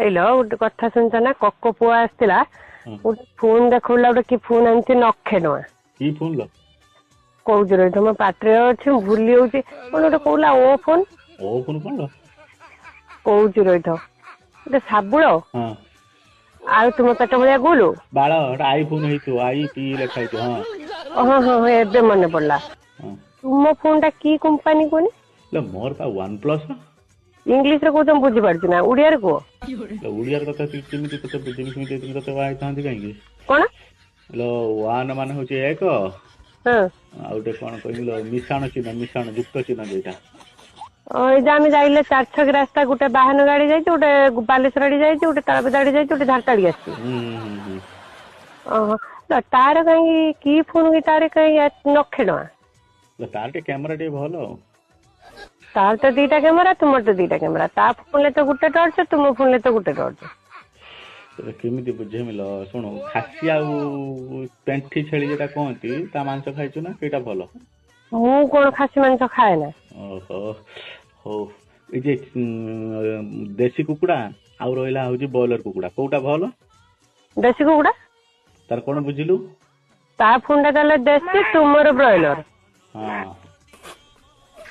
ହେଇଲୋ ଗୋଟେ କଥା ଶୁଣିଛ ନା କକ ପୁଅ ଆସିଥିଲା ଗୋଟେ ଫୋନ ଦେଖଉଲା ଗୋଟେ କି ଫୋନ ଆଣିଛି 900 ଟଙ୍କା। କି ଫୋନ ଲ କହୁଛି ରହିଥ ମୋ ପାଟିରେ ଅଛି ମୁଁ ଭୁଲି ଯାଉଛି କଣ ଗୋଟେ କହୁଲା ଓ ଫୋନ କଣ ଲ କହୁଛି ରହିଥ ଗୋଟେ ଶାବୁଳ ହଁ ଆଉ ତୁମ ପେଟ ଭଳିଆ ଗୁଲୁ ବାଳ ଆଇଫୋନ ହେଇଥିବ ଆଇ ପି ଲେଖା ହେଇଥିବ ହଁ ହଁ ହଁ ଏବେ ମନେ ପଡିଲା। ହଁ ତୁମ ଫୋନ ଟା କି କମ୍ପାନୀ କୁହନି? ମୋର ପା ୱାନ୍ ପ୍ଲସ୍। ଇଂଲିଶ ରେ କହୁଛ ମୁଁ ବୁଝିପାରୁଛି ନା ଓଡିଆରେ କୁହ। ଓଡିଆର କଥା କେମିତି ତତେ ବୁଝେଇବି ସେମିତି ତତେ ବାହା ହେଇଥାନ୍ତି କାହିଁକି? କଣ? ୱାନ ମାନେ ହଉଛି 1 ହଁ ଆଉ ଗୋଟେ କଣ କହିଲ ମିଶାଣ ଚିହ୍ନ ମିଶାଣ ଯୁକ୍ତ ଚିହ୍ନ ଯୋଉଟା। ଏଇ ଯେ ଆମେ ଯାଇଲେ 4 ଛକି ରାସ୍ତା ଗୋଟେ ବାହାନ ଗାଡି ଯାଇଛି ଗୋଟେ ବାଲେଶ୍ୱର ଆଡି ଯାଇଛି ଗୋଟେ ତାଳପଦା ଆଡି ଯାଇଛି ଗୋଟେ ଝାରଟାଡି ଆସିଛି। ଓହୋ ତାର କାହିଁକି କି ଫୋନ କି ତାର କାହିଁକି 900 ଟଙ୍କା? ତାର ଟିକେ କ୍ୟାମେରା ଟିକେ ଭଲ ଆଉ। ତାର ତ ଦିଟା କ୍ୟାମେରା ତୁମର ତ ଦିଟା କ୍ୟାମେରା ତା ଫୋନରେ ତ ଗୋଟେ ଟର୍ଚ୍ଚ ତୁମ ଫୋନରେ ତ ଗୋଟେ ଟର୍ଚ୍ଚ। କେମିତି ବୁଝେଇମିଲ ଶୁଣୁ ଖାସି ଆଉ ପେଣ୍ଠି ଛେଳି ଯୋଉଟା କହନ୍ତି ତା ମାଂସ ଖାଇଛୁ ନା ସେଇଟା ଭଲ। ମୁଁ କଣ ଖାସି ମାଂସ ଖାଏ ନା। ଓହୋ ହଉ ଏଇ ଯେ ଦେଶୀ କୁକୁଡା ଆଉ ରହିଲା ହଉଛି ବ୍ରଏଲର କୁକୁଡା କୋଉଟା ଭଲ? ଦେଶୀ କୁକୁଡ଼ା। ତାର କଣ ବୁଝିଲୁ? ତା ଫୋନ ଟା ତାହେଲେ ଦେଶୀ ତୁମର ବ୍ରଏଲର। ହଁ